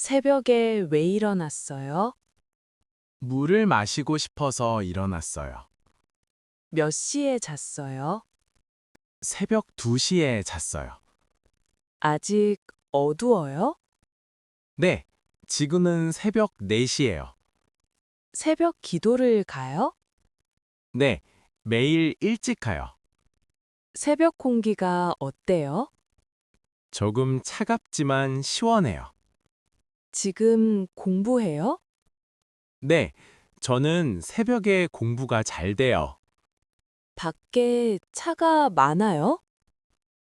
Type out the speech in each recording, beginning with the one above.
새벽에 왜 일어났어요? 물을 마시고 싶어서 일어났어요. 몇 시에 잤어요? 새벽 2시에 잤어요. 아직 어두워요? 네, 지금은 새벽 4시예요. 새벽 기도를 가요? 네, 매일 일찍 가요. 새벽 공기가 어때요? 조금 차갑지만 시원해요. 지금 공부해요? 네, 저는 새벽에 공부가 잘 돼요. 밖에 차가 많아요?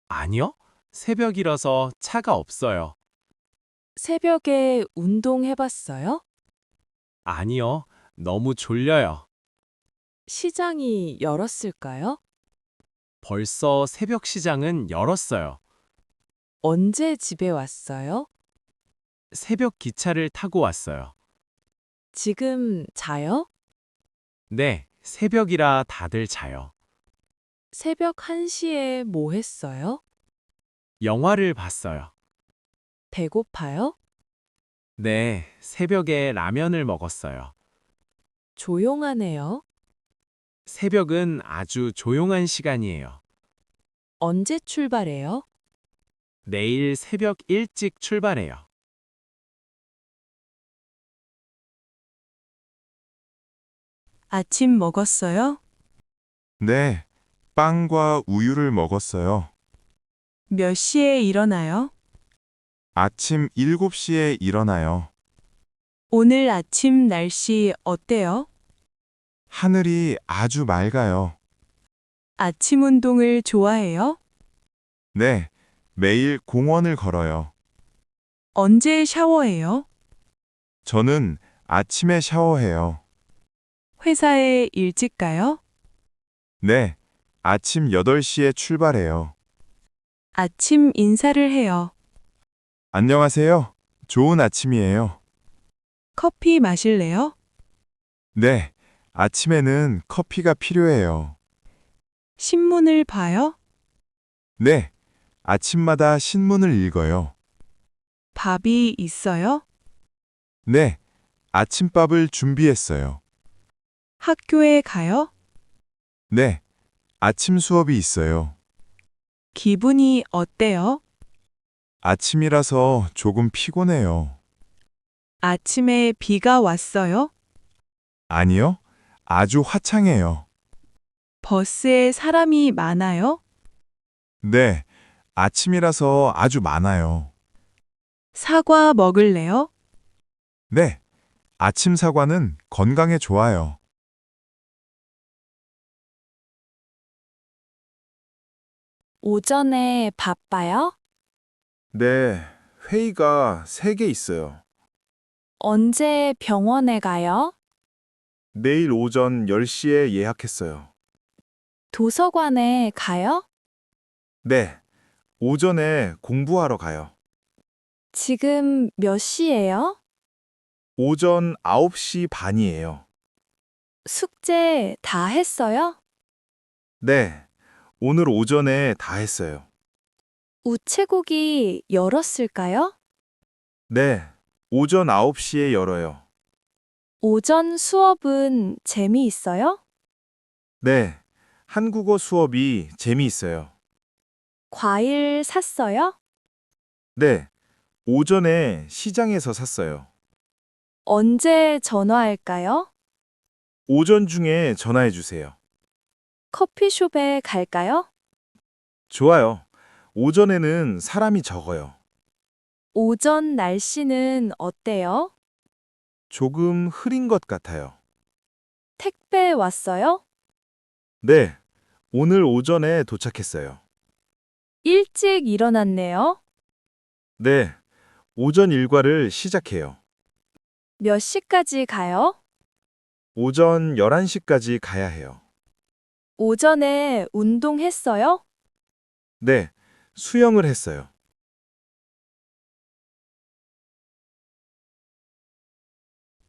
아니요, 새벽이라서 차가 없어요. 새벽에 운동해봤어요? 아니요, 너무 졸려요. 시장이 열었을까요? 벌써 새벽 시장은 열었어요. 언제 집에 왔어요? 새벽 기차를 타고 왔어요. 지금 자요? 네, 새벽이라 다들 자요. 새벽 1시에 뭐 했어요? 영화를 봤어요. 배고파요? 네, 새벽에 라면을 먹었어요. 조용하네요. 새벽은 아주 조용한 시간이에요. 언제 출발해요? 내일 새벽 일찍 출발해요. 아침 먹었어요? 네, 빵과 우유를 먹었어요. 몇 시에 일어나요? 아침 7시에 일어나요. 오늘 아침 날씨 어때요? 하늘이 아주 맑아요. 아침 운동을 좋아해요? 네, 매일 공원을 걸어요. 언제 샤워해요? 저는 아침에 샤워해요. 회사에 일찍 가요? 네, 아침 8시에 출발해요. 아침 인사를 해요. 안녕하세요. 좋은 아침이에요. 커피 마실래요? 네, 아침에는 커피가 필요해요. 신문을 봐요? 네, 아침마다 신문을 읽어요. 밥이 있어요? 네, 아침밥을 준비했어요. 학교에 가요? 네, 아침 수업이 있어요. 기분이 어때요? 아침이라서 조금 피곤해요. 아침에 비가 왔어요? 아니요, 아주 화창해요. 버스에 사람이 많아요? 네, 아침이라서 아주 많아요. 사과 먹을래요? 네, 아침 사과는 건강에 좋아요. 오전에 바빠요? 네, 회의가 3개 있어요. 언제 병원에 가요? 내일 오전 10시에 예약했어요. 도서관에 가요? 네, 오전에 공부하러 가요. 지금 몇 시예요? 오전 9시 반이에요. 숙제 다 했어요? 네, 오늘 오전에 다 했어요. 우체국이 열었을까요? 네, 오전 9시에 열어요. 오전 수업은 재미있어요? 네, 한국어 수업이 재미있어요. 과일 샀어요? 네, 오전에 시장에서 샀어요. 언제 전화할까요? 오전 중에 전화해 주세요. 커피숍에 갈까요? 좋아요. 오전에는 사람이 적어요. 오전 날씨는 어때요? 조금 흐린 것 같아요. 택배 왔어요? 네, 오늘 오전에 도착했어요. 일찍 일어났네요. 네, 오전 일과를 시작해요. 몇 시까지 가요? 오전 11시까지 가야 해요. 오전에 운동했어요? 네, 수영을 했어요.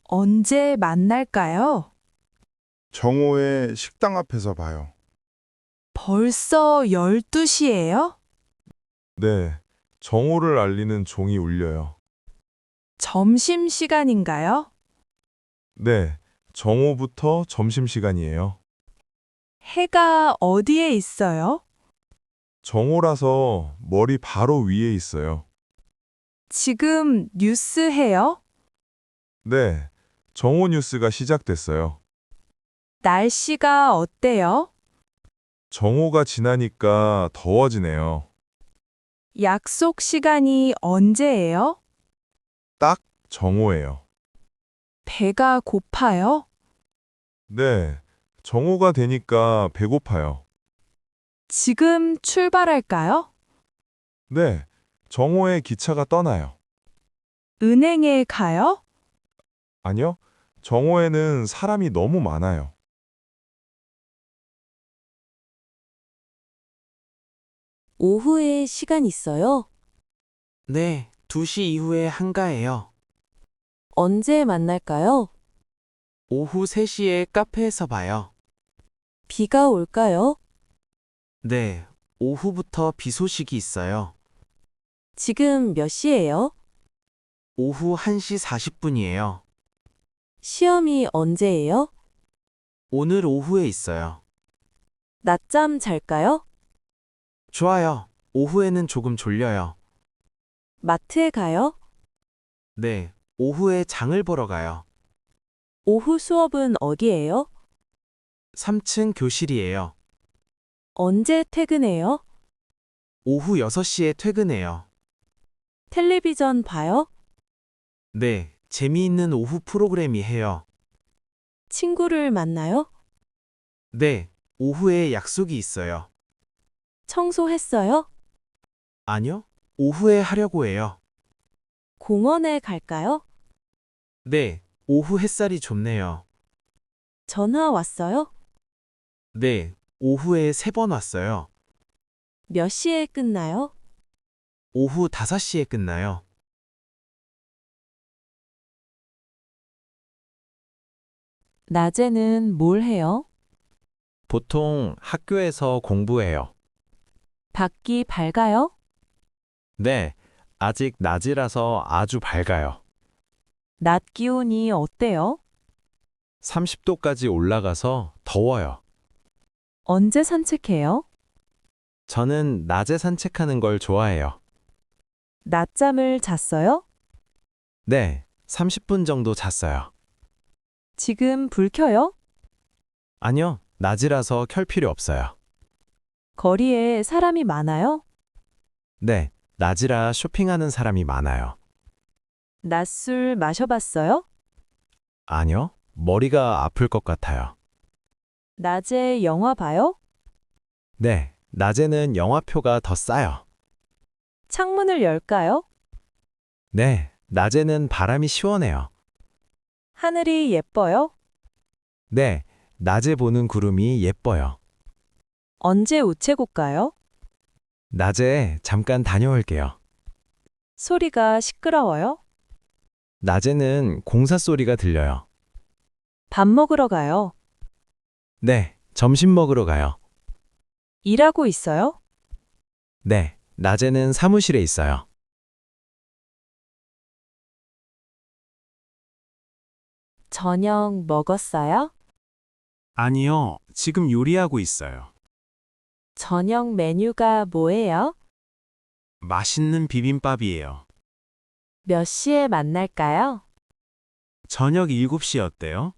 언제 만날까요? 정오에 식당 앞에서 봐요. 벌써 12시예요? 네, 정오를 알리는 종이 울려요. 점심시간인가요? 네, 정오부터 점심시간이에요. 해가 어디에 있어요? 정오라서 머리 바로 위에 있어요. 지금 뉴스 해요? 네, 정오 뉴스가 시작됐어요. 날씨가 어때요? 정오가 지나니까 더워지네요. 약속 시간이 언제예요? 딱 정오예요. 배가 고파요? 네, 정오가 되니까 배고파요. 지금 출발할까요? 네, 정오에 기차가 떠나요. 은행에 가요? 아니요, 정오에는 사람이 너무 많아요. 오후에 시간 있어요? 네, 2시 이후에 한가해요. 언제 만날까요? 오후 3시에 카페에서 봐요. 비가 올까요? 네, 오후부터 비 소식이 있어요. 지금 몇 시예요? 오후 1시 40분이에요. 시험이 언제예요? 오늘 오후에 있어요. 낮잠 잘까요? 좋아요. 오후에는 조금 졸려요. 마트에 가요? 네, 오후에 장을 보러 가요. 오후 수업은 어디예요? 3층 교실이에요. 언제 퇴근해요? 오후 6시에 퇴근해요. 텔레비전 봐요? 네, 재미있는 오후 프로그램이 해요. 친구를 만나요? 네, 오후에 약속이 있어요. 청소했어요? 아니요, 오후에 하려고 해요. 공원에 갈까요? 네, 오후 햇살이 좋네요. 전화 왔어요? 네, 오후에 3번 왔어요. 몇 시에 끝나요? 오후 5시에 끝나요. 낮에는 뭘 해요? 보통 학교에서 공부해요. 밖이 밝아요? 네, 아직 낮이라서 아주 밝아요. 낮 기온이 어때요? 30도까지 올라가서 더워요. 언제 산책해요? 저는 낮에 산책하는 걸 좋아해요. 낮잠을 잤어요? 네, 30분 정도 잤어요. 지금 불 켜요? 아니요, 낮이라서 켤 필요 없어요. 거리에 사람이 많아요? 네, 낮이라 쇼핑하는 사람이 많아요. 낮술 마셔봤어요? 아니요, 머리가 아플 것 같아요. 낮에 영화 봐요? 네, 낮에는 영화표가 더 싸요. 창문을 열까요? 네, 낮에는 바람이 시원해요. 하늘이 예뻐요? 네, 낮에 보는 구름이 예뻐요. 언제 우체국 가요? 낮에 잠깐 다녀올게요. 소리가 시끄러워요? 낮에는 공사 소리가 들려요. 밥 먹으러 가요? 네, 점심 먹으러 가요. 일하고 있어요? 네, 낮에는 사무실에 있어요. 저녁 먹었어요? 아니요, 지금 요리하고 있어요. 저녁 메뉴가 뭐예요? 맛있는 비빔밥이에요. 몇 시에 만날까요? 저녁 7시 어때요?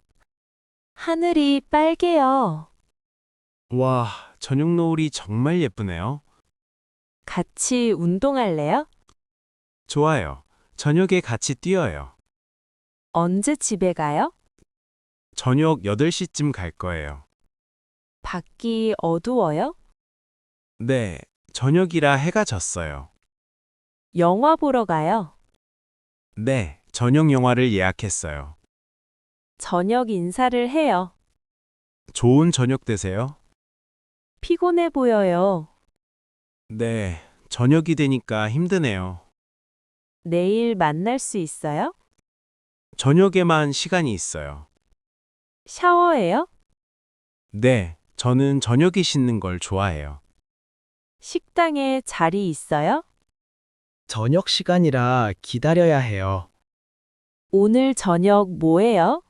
하늘이 빨개요. 와, 저녁 노을이 정말 예쁘네요. 같이 운동할래요? 좋아요. 저녁에 같이 뛰어요. 언제 집에 가요? 저녁 8시쯤 갈 거예요. 밖이 어두워요? 네, 저녁이라 해가 졌어요. 영화 보러 가요. 네, 저녁 영화를 예약했어요. 저녁 인사를 해요. 좋은 저녁 되세요. 피곤해 보여요. 네, 저녁이 되니까 힘드네요. 내일 만날 수 있어요? 저녁에만 시간이 있어요. 샤워해요? 네, 저는 저녁에 씻는 걸 좋아해요. 식당에 자리 있어요? 저녁 시간이라 기다려야 해요. 오늘 저녁 뭐해요?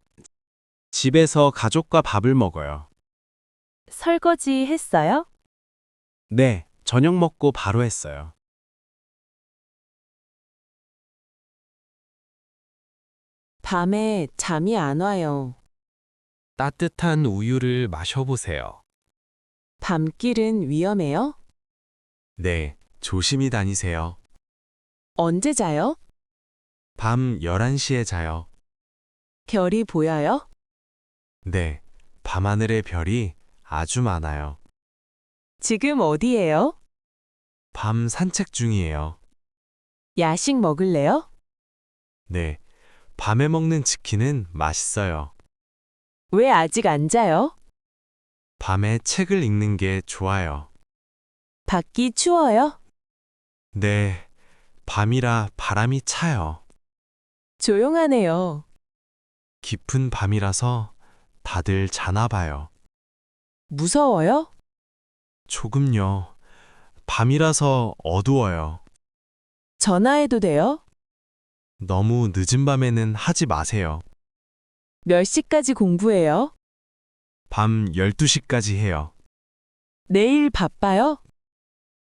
집에서 가족과 밥을 먹어요. 설거지 했어요? 네, 저녁 먹고 바로 했어요. 밤에 잠이 안 와요. 따뜻한 우유를 마셔보세요. 밤길은 위험해요? 네, 조심히 다니세요. 언제 자요? 밤 11시에 자요. 별이 보여요? 네, 밤하늘의 별이 아주 많아요. 지금 어디예요? 밤 산책 중이에요. 야식 먹을래요? 네, 밤에 먹는 치킨은 맛있어요. 왜 아직 안 자요? 밤에 책을 읽는 게 좋아요. 밖이 추워요? 네, 밤이라 바람이 차요. 조용하네요. 깊은 밤이라서 다들 자나 봐요. 무서워요? 조금요. 밤이라서 어두워요. 전화해도 돼요? 너무 늦은 밤에는 하지 마세요. 몇 시까지 공부해요? 밤 12시까지 해요. 내일 바빠요?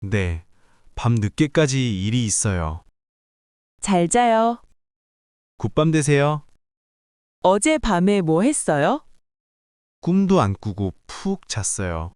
네, 밤 늦게까지 일이 있어요. 잘 자요. 굿밤 되세요. 어제 밤에 뭐 했어요? 꿈도 안 꾸고 푹 잤어요.